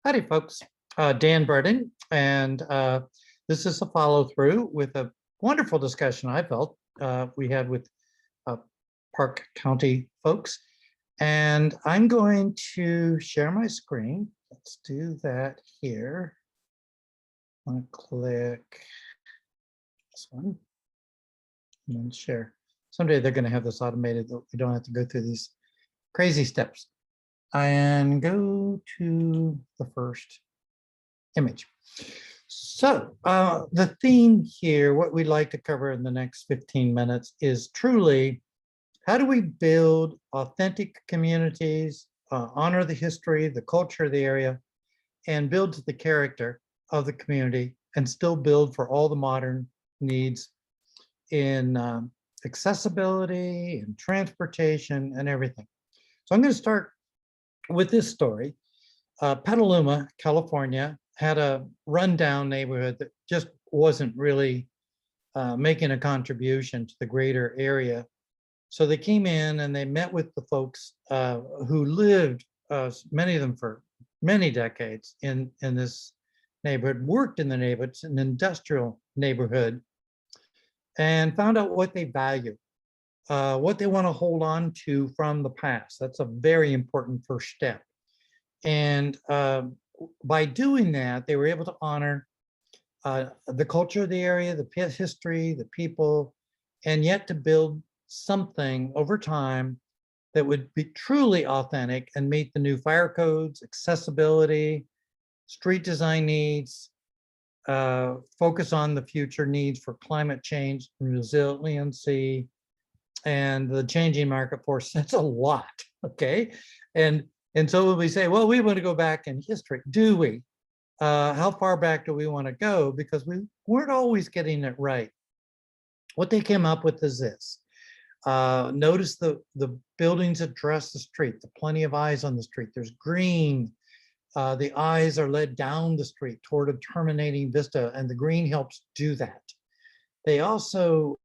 Howdy, folks. Dan Burden, and this is a follow-through with a wonderful discussion I felt we had with Park County folks. And I'm going to share my screen. Let's do that here. I'm going to click this one and then share. Someday they're going to have this automated. We don't have to go through these crazy steps. And go to the first image. So the theme here, what we'd like to cover in the next 15 minutes is truly, how do we build authentic communities, honor the history, the culture of the area, and build to the character of the community, and still build for all the modern needs in accessibility and transportation and everything. So I'm going to start with this story. Petaluma, California, had a rundown neighborhood that just wasn't really making a contribution to the greater area. So they came in and they met with the folks who lived, many of them for many decades in this neighborhood, worked in the neighborhood. It's an industrial neighborhood, and found out what they value, what they want to hold on to from the past. That's a very important first step. And by doing that, they were able to honor the culture of the area, the history, the people, and yet to build something over time that would be truly authentic and meet the new fire codes, accessibility, street design needs, focus on the future needs for climate change, resiliency, and the changing market force. That's a lot, okay? And so when we say, well, we want to go back in history, do we? How far back do we want to go? Because we weren't always getting it right. What they came up with is this. Notice the buildings address the street, the plenty of eyes on the street. There's green. The eyes are led down the street toward a terminating vista, and the green helps do that. They also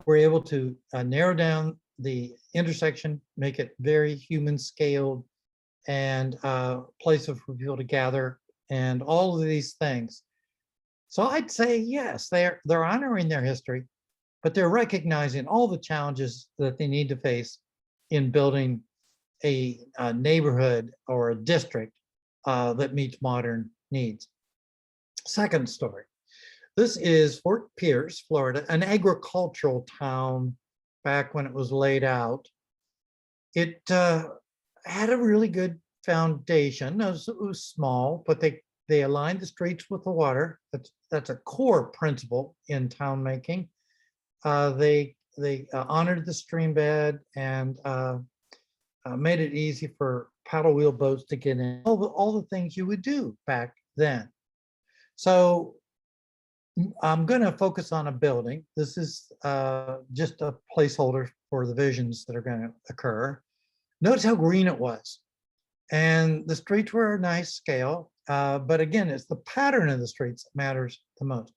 were able to narrow down the intersection, make it very human scaled, and place for people to gather, and all of these things. So I'd say yes, they're honoring their history, but they're recognizing all the challenges that they need to face in building a neighborhood or a district that meets modern needs. Second story. This is Fort Pierce, Florida, an agricultural town back when it was laid out. It had a really good foundation. It was small, but they aligned the streets with the water. That's a core principle in town making. They honored the stream bed and made it easy for paddle wheel boats to get in. All the things you would do back then. So I'm going to focus on a building. This is just a placeholder for the visions that are going to occur. Notice how green it was. And the streets were a nice scale. But again, it's the pattern of the streets that matters the most.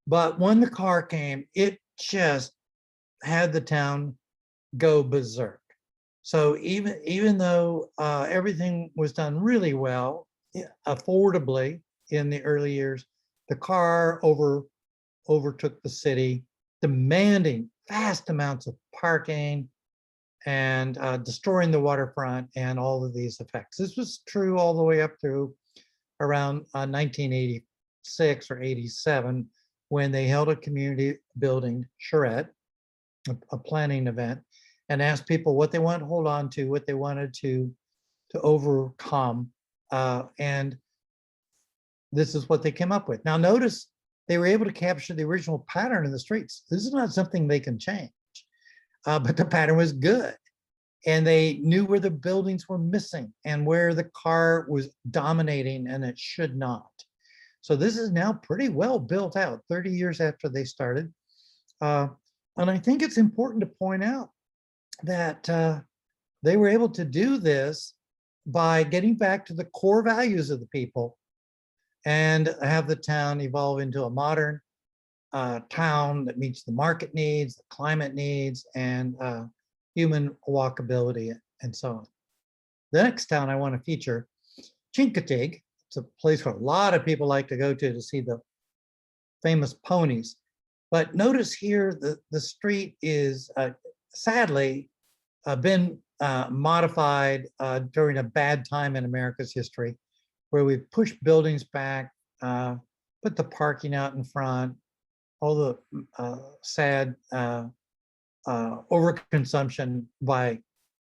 But when the car came, it just had the town go berserk. So even though everything was done really well, affordably in the early years, the car overtook the city, demanding vast amounts of parking and destroying the waterfront and all of these effects. This was true all the way up through around 1986 or 87, when they held a community building charrette, a planning event, and asked people what they wanted to hold on to, what they wanted to overcome, and this is what they came up with. Now notice they were able to capture the original pattern of the streets. This is not something they can change, but the pattern was good. And they knew where the buildings were missing and where the car was dominating and it should not. So this is now pretty well built out 30 years after they started. And I think it's important to point out that they were able to do this by getting back to the core values of the people and have the town evolve into a modern town that meets the market needs, the climate needs, and human walkability, and so on. The next town I want to feature, Chincoteague. It's a place where a lot of people like to go to see the famous ponies. But notice here the street is sadly been modified during a bad time in America's history, where we pushed buildings back, put the parking out in front, all the sad overconsumption by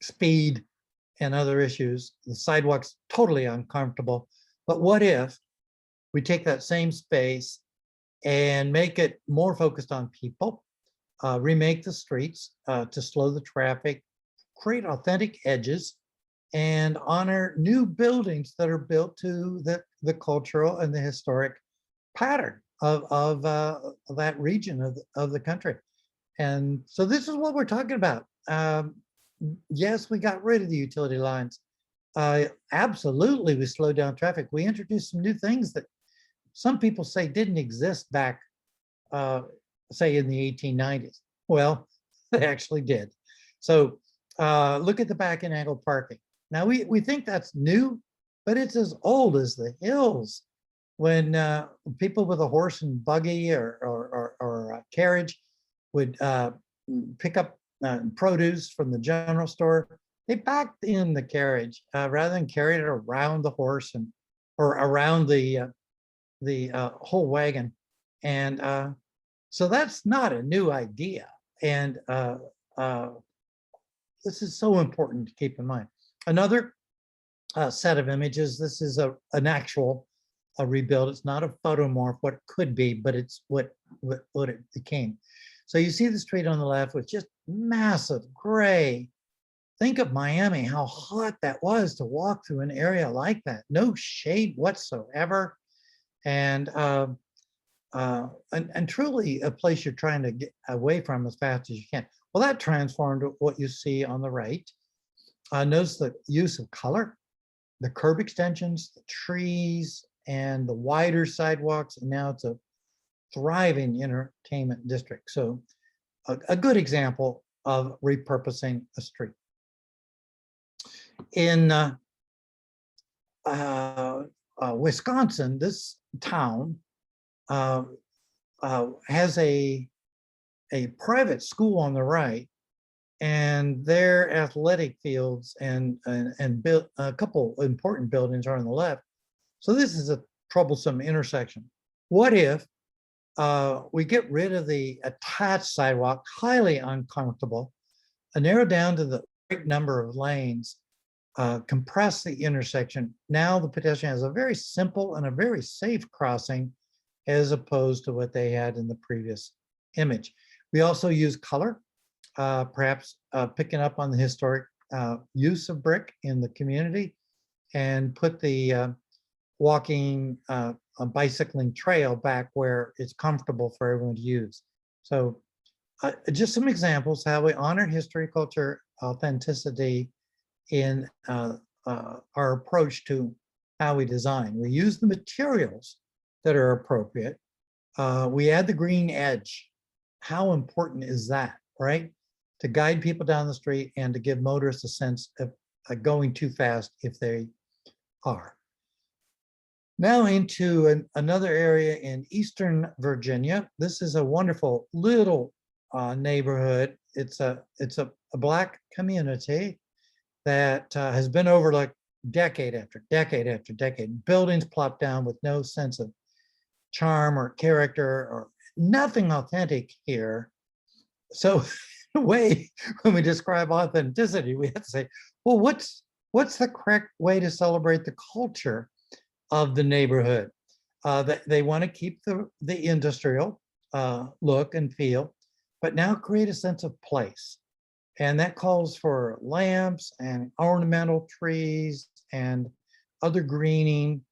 speed and other issues. The sidewalk's totally uncomfortable. But what if we take that same space and make it more focused on people, remake the streets to slow the traffic, create authentic edges, and honor new buildings that are built to the cultural and the historic pattern of that region of the country. And so this is what we're talking about. Yes, we got rid of the utility lines. Absolutely, we slowed down traffic. We introduced some new things that some people say didn't exist back, say, in the 1890s. Well, they actually did. So look at the back and angle parking. Now, we think that's new, but it's as old as the hills. When people with a horse and buggy or a carriage would pick up produce from the general store, they backed in the carriage rather than carried it around the horse or around the whole wagon. And so that's not a new idea. And this is so important to keep in mind. Another set of images, this is an actual rebuild. It's not a photomorph, what it could be, but it's what it became. So you see the street on the left with just massive gray. Think of Miami, how hot that was to walk through an area like that. No shade whatsoever. And truly a place you're trying to get away from as fast as you can. Well, that transformed what you see on the right. Notice the use of color, the curb extensions, the trees, and the wider sidewalks. And now it's a thriving entertainment district. So a good example of repurposing a street. In Wisconsin, this town has a private school on the right, and their athletic fields and a couple important buildings are on the left. So this is a troublesome intersection. What if we get rid of the attached sidewalk, highly uncomfortable, and narrow down to the right number of lanes, compress the intersection. Now the pedestrian has a very simple and a very safe crossing as opposed to what they had in the previous image. We also use color, perhaps picking up on the historic use of brick in the community, and put the walking, bicycling trail back where it's comfortable for everyone to use. So just some examples how we honor history, culture, authenticity in our approach to how we design. We use the materials that are appropriate. We add the green edge. How important is that, right? To guide people down the street and to give motorists a sense of going too fast if they are. Now into another area in Eastern Virginia. This is a wonderful little neighborhood. It's a Black community that has been over like decade after decade after decade. Buildings plopped down with no sense of charm or character or nothing authentic here. So in a way, when we describe authenticity, we have to say, well, what's the correct way to celebrate the culture of the neighborhood? They want to keep the industrial look and feel, but now create a sense of place. And that calls for lamps and ornamental trees and other greening,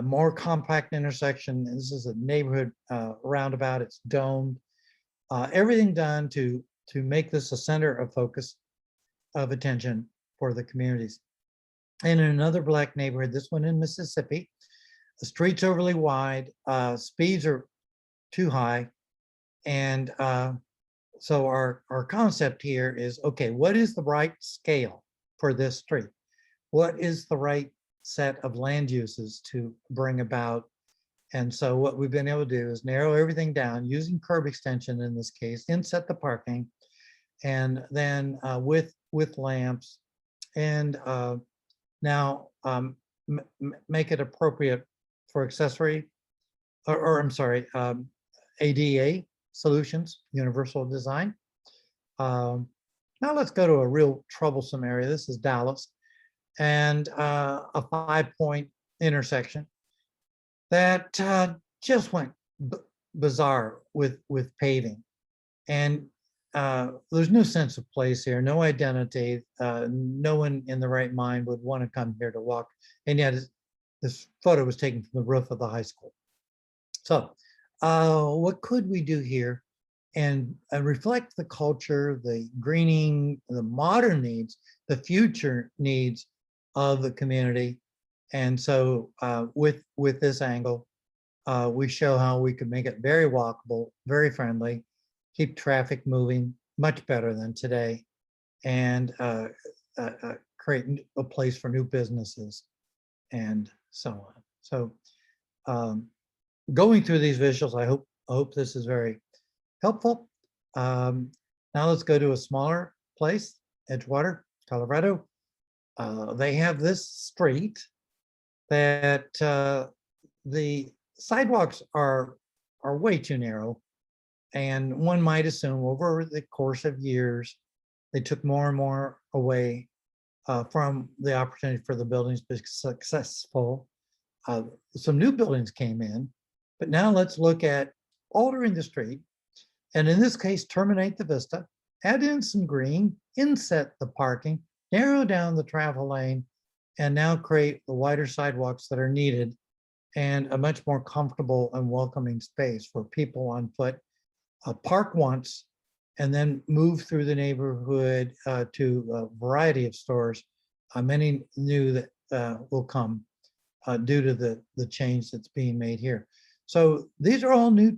more compact intersection. And this is a neighborhood roundabout, it's domed. Everything done to make this a center of focus of attention for the communities. And in another Black neighborhood, this one in Mississippi, the street's overly wide, speeds are too high. And so our concept here is, okay, what is the right scale for this street? What is the right set of land uses to bring about. And so what we've been able to do is narrow everything down using curb extension in this case, inset the parking, and then with lamps, and now make it appropriate for accessory, or I'm sorry, ADA solutions, universal design. Now let's go to a real troublesome area. This is Dallas, and a 5-point intersection that just went bizarre with paving, and there's no sense of place here, no identity. No one in the right mind would want to come here to walk, and yet this photo was taken from the roof of the high school. So what could we do here and reflect the culture, the greening, the modern needs, the future needs of the community? And so with this angle, we show how we could make it very walkable, very friendly, keep traffic moving much better than today, and create a place for new businesses and so on. So going through these visuals, I hope this is very helpful. Now let's go to a smaller place, Edgewater, Colorado. They have this street that the sidewalks are way too narrow, and one might assume over the course of years they took more and more away from the opportunity for the buildings to be successful. Some new buildings came in, but now let's look at altering the street, and in this case terminate the vista, add in some green, inset the parking, narrow down the travel lane, and now create the wider sidewalks that are needed and a much more comfortable and welcoming space for people on foot. Park once and then move through the neighborhood to a variety of stores. Many new that will come due to the change that's being made here. So these are all new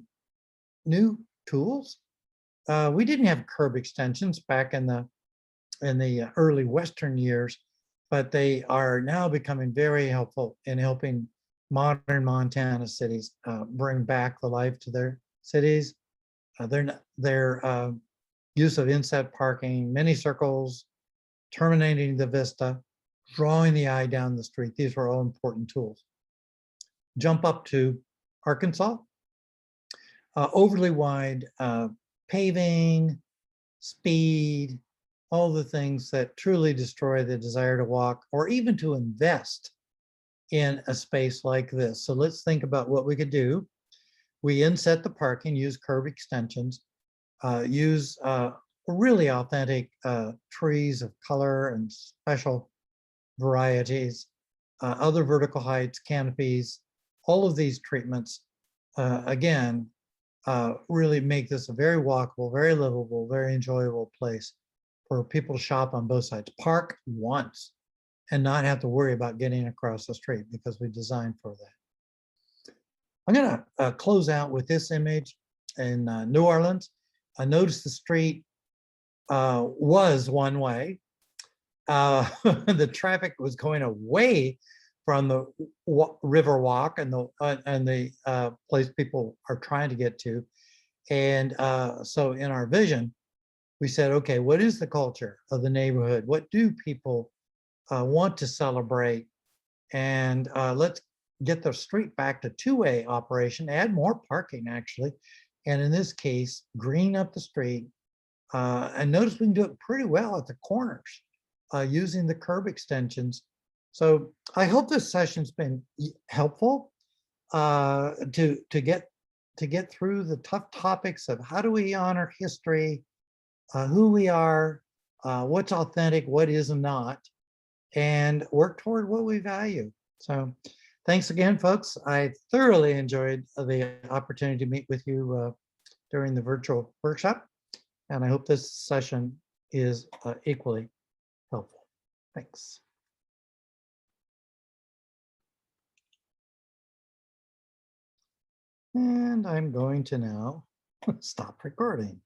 tools. We didn't have curb extensions back in the early Western years, but they are now becoming very helpful in helping modern Montana cities bring back the life to their cities. Their use of inset parking, mini circles, terminating the vista, drawing the eye down the street. These are all important tools. Jump up to Arkansas. Overly wide paving, speed, all the things that truly destroy the desire to walk or even to invest in a space like this. So let's think about what we could do. We inset the parking, use curb extensions, use really authentic trees of color and special varieties, other vertical heights, canopies, all of these treatments, again, really make this a very walkable, very livable, very enjoyable place for people to shop on both sides. Park once and not have to worry about getting across the street because we designed for that. I'm gonna close out with this image in New Orleans. I noticed the street was one way. The traffic was going away from the river walk and the place people are trying to get to. And so in our vision, we said, okay, what is the culture of the neighborhood? What do people want to celebrate? And let's get the street back to two-way operation, add more parking actually. And in this case, green up the street. And notice we can do it pretty well at the corners using the curb extensions. So I hope this session's been helpful to get through the tough topics of how do we honor history, who we are, what's authentic, what is not, and work toward what we value. So thanks again, folks. I thoroughly enjoyed the opportunity to meet with you during the virtual workshop, and I hope this session is equally helpful. Thanks. And I'm going to now stop recording.